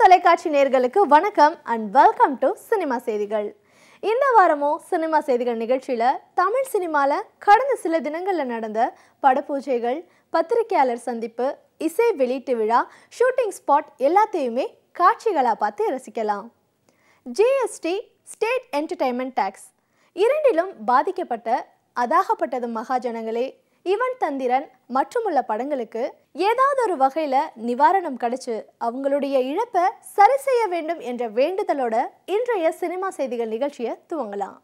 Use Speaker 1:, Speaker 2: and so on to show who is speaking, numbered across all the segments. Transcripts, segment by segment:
Speaker 1: தொலைக்காட்சி நேயர்களுக்கு வணக்கம் and welcome to சினிமா செய்திகள். இந்த வாரமும் சினிமா செய்திகள் நிகழ்ச்சியில தமிழ் சினிமால கடந்த சில தினங்கள்ல நடந்த படப்பூஜைகள், பத்திரிகையாளர் சந்திப்பு, இசை வெளியீட்டு விழா, ஷூட்டிங் ஸ்பாட் எல்லாத்தையுமே காட்சிகளா பார்த்து ரசிக்கலாம். ஜிஎஸ்டி, ஸ்டேட் என்டர்டைன்மெண்ட் டாக்ஸ் இரண்டிலும் பாதிக்கப்பட்ட அதாகப்பட்டது மகாஜனங்களே, இவன் தந்திரன் மற்றுமுள்ள படங்களுக்கு ஏதாவது ஒரு வகையில நிவாரணம் கிடைச்சு அவங்களுடைய இழப்பை சரி செய்ய வேண்டும் என்ற வேண்டுதலோட இன்றைய சினிமா செய்திகள் நிகழ்ச்சியை துவங்கலாம்.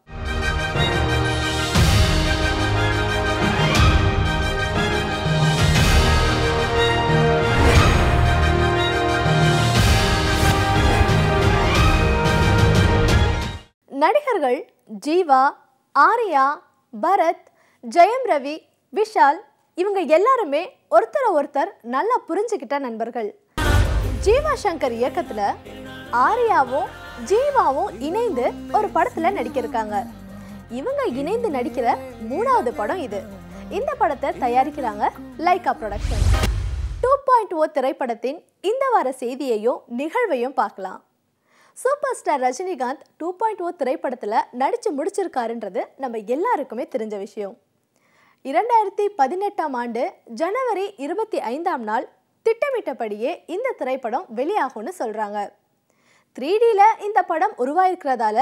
Speaker 1: நடிகர்கள் ஜீவா, ஆர்யா, பரத், ஜெயம் ரவி, விஷால் இவங்க எல்லாருமே ஒருத்தர் நல்லா புரிஞ்சுக்கிட்ட நண்பர்கள். ஜீவா சங்கர் இயக்கத்துல ஆர்யாவும் ஜீவாவும் இணைந்து ஒரு படத்துல நடிக்கிருக்காங்க. இவங்க இணைந்து நடிக்கிற 3வது படம் இது. இந்த படத்தை தயாரிக்கிறாங்க லைகா ப்ரொடக்ஷன். 2.0 திரைப்படத்தின் இந்த வார செய்தியையும் நிகழ்வையும் பார்க்கலாம். சூப்பர் ஸ்டார் ரஜினிகாந்த் 2.0 திரைப்படத்துல நடிச்சு முடிச்சிருக்காருன்றது நம்ம எல்லாருக்குமே தெரிஞ்ச விஷயம். 2018ஆம் ஆண்டு ஜனவரி 25ஆம் நாள் திட்டமிட்டபடியே இந்த திரைப்படம் வெளியாகும்னு சொல்றாங்க. 3Dல இந்த படம் உருவாயிருக்கிறதால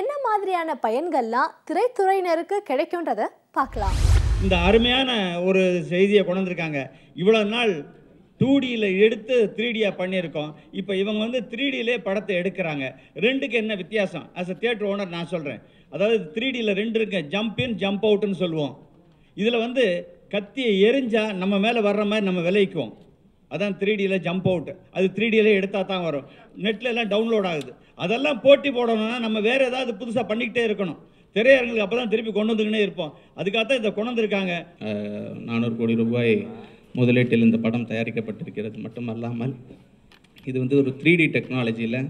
Speaker 1: என்ன மாதிரியான பயன்கள்லாம் திரைத்துறையினருக்கு கிடைக்கும்ன்றத பார்க்கலாம்.
Speaker 2: இந்த அருமையான ஒரு செய்தியை கொண்டு வந்திருக்காங்க. இவ்வளோ நாள் 2Dயில் எடுத்து 3Dயாக பண்ணியிருக்கோம். இப்போ இவங்க 3Dயிலே படத்தை எடுக்கிறாங்க. ரெண்டுக்கு என்ன வித்தியாசம்? ஆஸ் அ தியேட்டர் ஓனர் நான் சொல்கிறேன். அதாவது 3Dயில் 2 இருக்கு, ஜம்ப் இன் ஜம்ப் அவுட்னு சொல்லுவோம். இதில் கத்தியை எரிஞ்சா நம்ம மேலே வர்ற மாதிரி நம்ம விளைவிக்குவோம். அதான் 3Dயில் ஜம்ப் அவுட். அது 3Dயிலே எடுத்தால் தான் வரும். நெட்டில் எல்லாம் டவுன்லோட் ஆகுது. அதெல்லாம் போட்டி போடணும்னா நம்ம வேறு ஏதாவது புதுசாக பண்ணிக்கிட்டே இருக்கணும். திரையரங்களுக்கு அப்போ தான் திருப்பி கொண்டு வந்துக்கினே இருப்போம். அதுக்காகத்தான் இதை கொண்டு வந்திருக்காங்க.
Speaker 3: 400 கோடி ரூபாய் முதலீட்டில் இந்த படம் தயாரிக்கப்பட்டிருக்கிறது மட்டுமல்லாமல் இது ஒரு 3D டெக்னாலஜியில்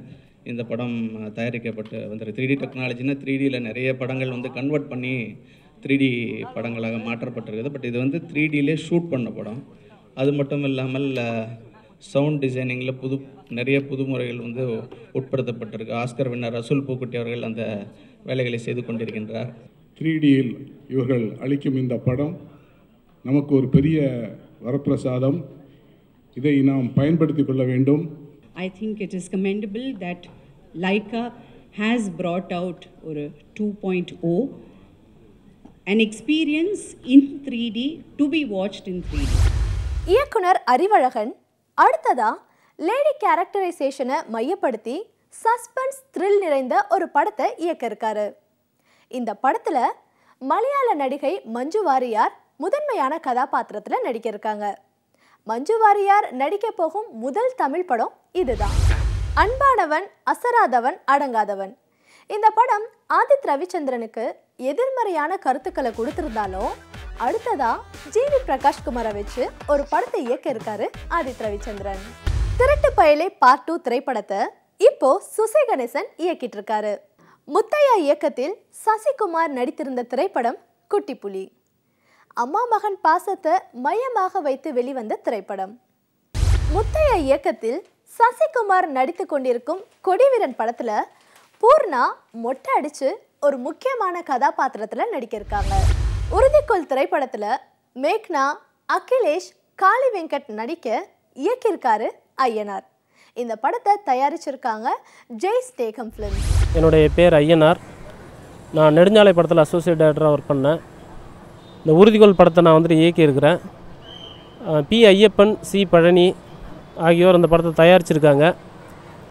Speaker 3: இந்த படம் தயாரிக்கப்பட்டு வந்துருக்கு. 3D டெக்னாலஜினா 3Dயில் நிறைய படங்கள் கன்வெர்ட் பண்ணி 3D படங்களாக மாற்றப்பட்டிருக்குது. பட் இது 3Dயிலே ஷூட் பண்ண படம். அது மட்டும் இல்லாமல் சவுண்ட் டிசைனிங்கில் நிறைய புதுமுறைகள் உட்படுத்தப்பட்டிருக்கு. ஆஸ்கர் வின்னர் ரசூல் பூக்குட்டி அவர்கள் அந்த வேலைகளை செய்து கொண்டிருக்கின்றார்.
Speaker 4: 3Dயில் இவர்கள் அளிக்கும் இந்த படம் நமக்கு ஒரு பெரிய வரப்பிரசாதம். இதை நாம் பயன்படுத்திக் கொள்ள வேண்டும்.
Speaker 5: I think it is commendable that Laika has brought out ஒரு 2.0 an experience in 3D to be watched in 3D.
Speaker 1: இயக்குனர் அறிவழகன் அடுத்ததா லேடி கேரக்டரைசேஷனை மையப்படுத்தி சஸ்பென்ஸ் த்ரில் நிறைந்த ஒரு படத்தை இயக்க இருக்காரு. இந்த படத்துல மலையாள நடிகை மஞ்சு வாரியார் முதன்மையான கதாபாத்திரத்தில் நடிக்க இருக்காங்க. மஞ்சு வாரியார் நடிக்க போகும் முதல் தமிழ் படம் இதுதான். அன்பானவன், அசராதவன், அடங்காதவன். இந்த படம் ஆதித் ரவிச்சந்திரனுக்கு எதிர்மறையான கருத்துக்களை கொடுத்திருந்தாலும் அடுத்ததா ஜிவி பிரகாஷ் குமாரை வச்சு ஒரு படத்தை இயக்க இருக்காரு ஆதித் ரவிச்சந்திரன். திருட்டு பயலே பார்ட் 2 திரைப்படத்தை இப்போ சுசி கணேசன் இயக்கிட்டு இருக்காரு. முத்தையா இயக்கத்தில் சசிகுமார் நடித்திருந்த திரைப்படம் குட்டிப்புலி. அம்மா மகன் பாசத்தை மையமாக வைத்து வெளிவந்த திரைப்படம். முத்தையா இயக்கத்தில் சசிகுமார் நடித்து கொண்டிருக்கும் கொடிவீரன் படத்துல பூர்ணா மொட்டை அடிச்சு ஒரு முக்கியமான கதாபாத்திரத்துல நடிக்க இருக்காங்க. உறுதிக்கோள் திரைப்படத்துல மேக்னா, அகிலேஷ், காளி வெங்கட் நடிக்க இயக்கியிருக்காரு ஐயனார். இந்த படத்தை தயாரிச்சிருக்காங்க ஜெய்ஸ் டேகம் ஃபிலிம்ஸ்.
Speaker 6: என்னுடைய பேர் ஐயனார். நான் நெடுஞ்சாலை படத்தில் அசோசியேட் டைரக்டராக ஒர்க் பண்ணேன். இந்த உறுதிக்கோள் படத்தை நான் இயக்கியிருக்கிறேன். பி ஐயப்பன், சி பழனி ஆகியோர் இந்த படத்தை தயாரிச்சிருக்காங்க.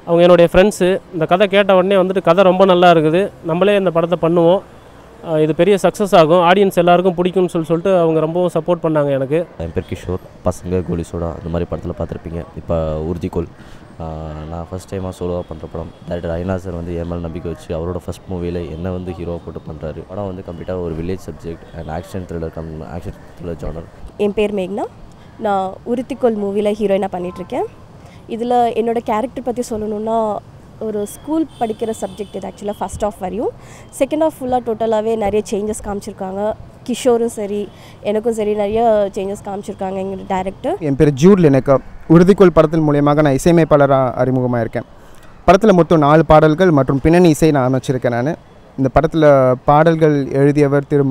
Speaker 6: அவங்க என்னுடைய ஃப்ரெண்ட்ஸு. இந்த கதை கேட்ட உடனே கதை ரொம்ப நல்லா இருக்குது, நம்மளே இந்த படத்தை பண்ணுவோம், இது பெரிய சக்ஸஸ் ஆகும், ஆடியன்ஸ் எல்லாருக்கும் பிடிக்கும்னு சொல்லிட்டு அவங்க ரொம்பவும் சப்போர்ட் பண்ணாங்க எனக்கு.
Speaker 7: என் பேர் கிஷோர். பசங்க, கோலி சோடா அந்த மாதிரி படத்தில் பார்த்துருப்பீங்க. இப்போ உறுதிக்கோள் நான் ஃபஸ்ட் டைமாக சோலோவாக பண்ணுற படம். டேரக்டர் ஐனா சார் என் மேலே நம்பிக்கை வச்சு அவரோட ஃபஸ்ட் மூவியில் என்ன ஹீரோவாக போட்டு பண்ணுறாரு. படம் கம்ப்ளீட்டாக ஒரு village subject and action thriller genre.
Speaker 8: என் பேர் மேக்னா. நான் உறுதிக்கோள் மூவியில் ஹீரோயினாக பண்ணிகிட்ருக்கேன். இதில் என்னோடய கேரக்டர் பற்றி சொல்லணுன்னா ஒரு ஸ்கூல் படிக்கிற சப்ஜெக்ட் இது. ஆக்சுவலாக ஃபஸ்ட் ஆஃப் வரையும், செகண்ட் ஆஃப் ஃபுல்லாக டோட்டலாகவே நிறைய சேஞ்சஸ் காமிச்சிருக்காங்க. கிஷோரும் சரி எனக்கும் சரி நிறைய சேஞ்சஸ் காமிச்சிருக்காங்க எங்கள் டைரக்டர்.
Speaker 9: என் பேர் ஜூட் லினேக்கா. உறுதிக்கோள் படத்தின் மூலியமாக நான் இசையமைப்பாளராக அறிமுகமாக இருக்கேன். படத்தில் மொத்தம் 4 பாடல்கள் மற்றும் பின்னணி இசை நான் அமைச்சிருக்கேன். நான் இந்த படத்தில் பாடல்கள் எழுதியவர் திரு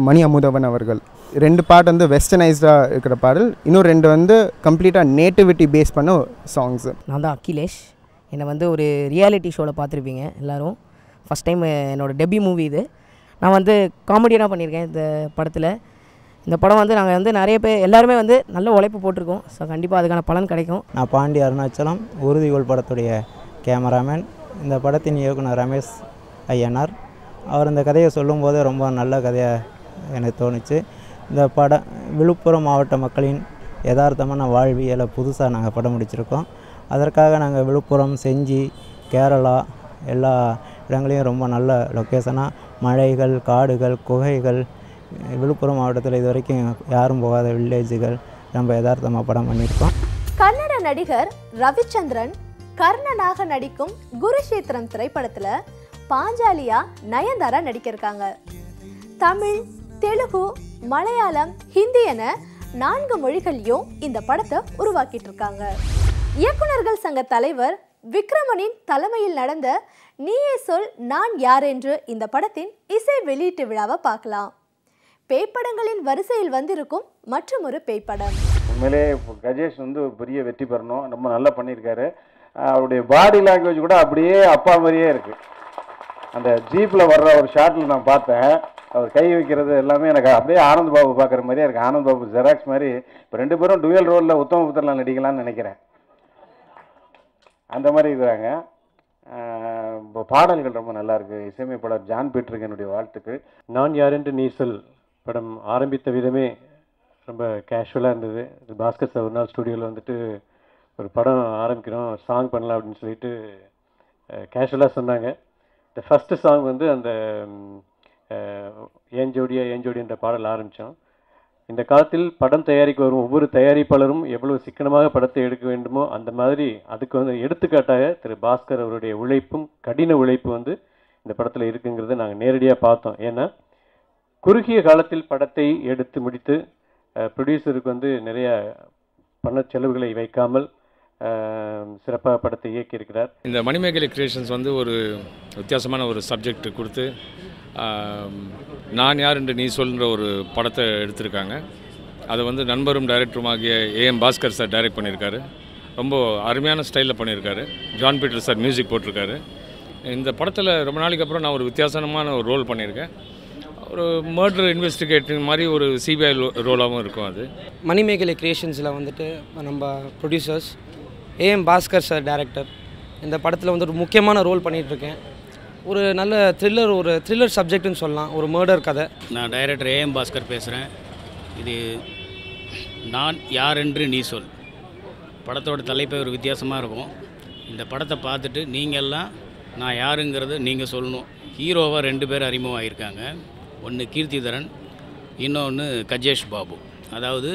Speaker 9: மணி அமுதவன் அவர்கள். 2 பாட்டு வந்து வெஸ்டர்னைஸ்டாக இருக்கிற பாடல், இன்னும் 2 வந்து கம்ப்ளீட்டாக நேட்டிவிட்டி பேஸ் பண்ண சாங்ஸு.
Speaker 10: நான் தான் அகிலேஷ். என்னை வந்து ஒரு ரியாலிட்டி ஷோவில் பார்த்துருப்பீங்க எல்லோரும். ஃபஸ்ட் டைம் என்னோடய டெபியூ மூவி இது. நான் வந்து காமெடியனாக பண்ணியிருக்கேன் இந்த படத்தில். இந்த படம் வந்து நாங்கள் வந்து நிறைய பேர் எல்லாருமே வந்து நல்ல உழைப்பு போட்டிருக்கோம். ஸோ கண்டிப்பாக அதுக்கான பலன் கிடைக்கும்.
Speaker 11: நான் பாண்டி அருணாச்சலம், உறுதிகோள் படத்துடைய கேமராமேன். இந்த படத்தின் இயக்குனர் ரமேஷ் ஐயனார். அவர் இந்த கதையை சொல்லும்போது ரொம்ப நல்ல கதையாக எனக்கு தோணுச்சு. இந்த படம் விழுப்புரம் மாவட்ட மக்களின் யதார்த்தமான வாழ்வியலை புதுசாக நாங்கள் படம் முடிச்சிருக்கோம். அதற்காக நாங்கள் விழுப்புரம், செஞ்சி, கேரளா எல்லா இடங்களையும் ரொம்ப நல்ல லொக்கேஷனாக மலைகள், காடுகள், குகைகள், விழுப்புரம் மாவட்டத்தில் இது வரைக்கும் யாரும் போகாத வில்லேஜுகள் ரொம்ப யதார்த்தமாக படம் பண்ணியிருக்கோம்.
Speaker 1: கன்னட நடிகர் ரவிச்சந்திரன் கர்ணனாக நடிக்கும் குருஷேத்திரம் திரைப்படத்தில் பாஞ்சாலியா நயன்தாரா நடிக்கிருக்காங்க. தமிழ், தெலுங்கு, மலையாளம், ஹிந்தி என 4 மொழிகளையும் இந்த படத்தை உருவாக்கிட்டு இருக்காங்க. இயக்குனர்கள் சங்க தலைவர் விக்ரமனின் தலைமையில் நடந்த நீயே சொல் நான் யார் என்று இந்த படத்தின் இசை வெளியீட்டு விழாவை பார்க்கலாம். பேய்ப்படங்களின் வரிசையில் வந்திருக்கும் மற்றும் ஒரு பேய்ப்படம்.
Speaker 12: உண்மையிலே கஜேஷ் வந்து ஒரு பெரிய வெற்றி பெறணும், ரொம்ப நல்லா பண்ணியிருக்காரு. அவருடைய பாடி லாங்குவேஜ் கூட அப்படியே அப்பா மாதிரியே இருக்கு. அந்த ஜீப்பில் வர்ற ஒரு ஷாட்டில் நான் பார்த்தேன், அவர் கை வைக்கிறது எல்லாமே எனக்கு அப்படியே ஆனந்த் பாபு பார்க்குற மாதிரியே இருக்குது. ஆனந்த் பாபு ஜெராக்ஸ் மாதிரி. இப்போ 2 பேரும் டுவெல் ரோலில் உத்தம புத்திரலாம் நடிக்கலாம்னு நினைக்கிறேன். அந்த மாதிரி இருக்கிறாங்க. இப்போ பாடல்கள் ரொம்ப நல்லாயிருக்கு. இசையமைப்பாளர் ஜான் பீட்டருக்கு என்னுடைய வாழ்த்துக்கள்.
Speaker 13: நான் யார் என்று நீ சொல் படம் ஆரம்பித்த விதமே ரொம்ப கேஷுவலாக இருந்தது. பாஸ்கர் சார் ஒரு நாள் ஸ்டுடியோவில் வந்துட்டு ஒரு படம் ஆரம்பிக்கிறோம், சாங் பண்ணலாம் அப்படின்னு சொல்லிட்டு கேஷுவலாக சொன்னாங்க. இந்த ஃபஸ்ட்டு சாங் வந்து அந்த ஏன் ஜோடின்ற பாடல் ஆரம்பித்தோம். இந்த காலத்தில் படம் தயாரிக்க வரும் ஒவ்வொரு தயாரிப்பாளரும் எவ்வளவு சிக்கனமாக படத்தை எடுக்க வேண்டுமோ அந்த மாதிரி அதுக்கு வந்து எடுத்துக்காட்டாக திரு பாஸ்கர் அவருடைய உழைப்பும் கடின உழைப்பு வந்து இந்த படத்தில் இருக்குங்கிறத நாங்கள் நேரடியாக பார்த்தோம். ஏன்னா குறுகிய காலத்தில் படத்தை எடுத்து முடித்து ப்ரொடியூசருக்கு வந்து நிறைய பண செலவுகளை வைக்காமல் சிறப்பாக படத்தை இயக்கியிருக்கிறார்.
Speaker 14: இந்த மணிமேகலை கிரியேஷன்ஸ் வந்து ஒரு வித்தியாசமான ஒரு சப்ஜெக்ட் கொடுத்து நான் யார் என்று நீ சொல்கிற ஒரு படத்தை எடுத்திருக்காங்க. அதை வந்து நண்பரும் டைரக்டருமாகிய ஏஎம் பாஸ்கர் சார் டைரக்ட் பண்ணியிருக்காரு. ரொம்ப அருமையான ஸ்டைலில் பண்ணியிருக்காரு. ஜான் பீட்டர் சார் மியூசிக் போட்டிருக்காரு. இந்த படத்தில் ரொம்ப நாளைக்கு அப்புறம் நான் ஒரு வித்தியாசமான ஒரு ரோல் பண்ணியிருக்கேன். ஒரு மர்டர் இன்வெஸ்டிகேட்டிங் மாதிரி ஒரு சிபிஐ ரோலாகவும் இருக்கும். அது
Speaker 15: மணிமேகலை கிரியேஷன்ஸில் வந்துட்டு நம்ம producers AM Bhaskar sir director. இந்த படத்தில் வந்து ஒரு முக்கியமான ரோல் பண்ணிகிட்ருக்கேன். ஒரு நல்ல த்ரில்லர் சப்ஜெக்ட்னு சொல்லலாம், ஒரு மர்டர் கதை.
Speaker 16: நான் டைரக்டர் ஏஎம் பாஸ்கர் பேசுகிறேன். இது நான் யார் என்று நீ சொல் படத்தோட தலைப்பை ஒரு வித்தியாசமாக இருக்கும். இந்த படத்தை பார்த்துட்டு நீங்கள்லாம் நான் யாருங்கிறத நீங்கள் சொல்லணும். ஹீரோவாக 2 பேர் அறிமுகம் ஆகியிருக்காங்க. ஒன்று கீர்த்திதரன், இன்னொன்று கஜேஷ் பாபு. அதாவது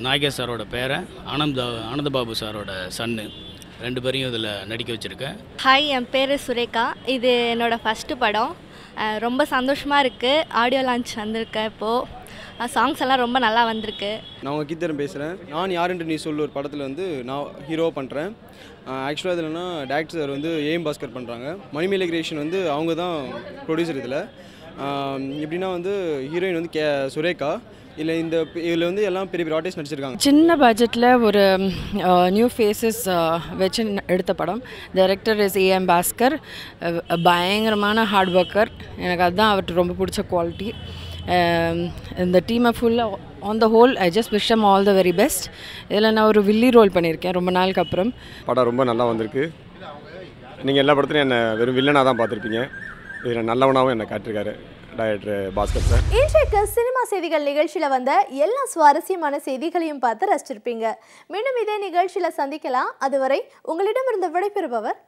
Speaker 16: நாகேஷ் சாரோட பேரை ஆனந்த பாபு சாரோட சன்னு. 2 பேரையும் இதில் நடிக்க வச்சுருக்கேன்.
Speaker 17: ஹாய், என் பேர் சுரேகா. இது என்னோடய ஃபஸ்ட்டு படம். ரொம்ப சந்தோஷமாக இருக்குது. ஆடியோ லான்ச் வந்திருக்கேன். இப்போது சாங்ஸ் எல்லாம் ரொம்ப நல்லா வந்திருக்கு.
Speaker 18: நான் உங்கள் கீர்த்தரன் பேசுகிறேன். நான் யார் என்று நீ சொல்லு ஒரு படத்தில் வந்து நான் ஹீரோவாக பண்ணுறேன். ஆக்சுவலாக இதில் என்னன்னா டேரக்டர் சார் வந்து ஏஎம் பாஸ்கர் பண்ணுறாங்க. மணிமேகலை கிரியேஷன் வந்து அவங்க தான் ப்ரொடியூசர். இதில் எப்படின்னா வந்து ஹீரோயின் வந்து சுரேகா. இதில் வந்து எல்லாம் பெரிய பெரிய ஆர்டிஸ்ட் நடிச்சிருக்காங்க.
Speaker 19: சின்ன பட்ஜெட்டில் ஒரு நியூ ஃபேஸஸ் வச்சு எடுத்த படம். Director is AM Bhaskar. பயங்கரமான ஹார்ட் ஒர்க்கர். எனக்கு அதுதான் அவர்கிட்ட ரொம்ப பிடிச்ச குவாலிட்டி. இந்த டீமை ஃபுல்லாக on the whole I just wish them all the very best. இதில் நான் ஒரு வில்லி ரோல் பண்ணியிருக்கேன் ரொம்ப நாளுக்கு அப்புறம்.
Speaker 20: படம் ரொம்ப நல்லா வந்திருக்கு. நீங்கள் எல்லா படத்துலையும் என்னை வெறும் வில்லனாக தான் பார்த்துருப்பீங்க. இதில் நல்லவனாகவும் என்னை காட்டிருக்காரு டைரக்டர் பாஸ்கர் சார்.
Speaker 1: இன்றைக்கு சினிமா செய்திகள் நிகழ்ச்சியில் வந்த எல்லா சுவாரஸ்யமான செய்திகளையும் பார்த்து ரசிச்சிருப்பீங்க. மீண்டும் இதே நிகழ்ச்சியில் சந்திக்கலாம். அதுவரை உங்களிடமிருந்து விடைபெறுபவர்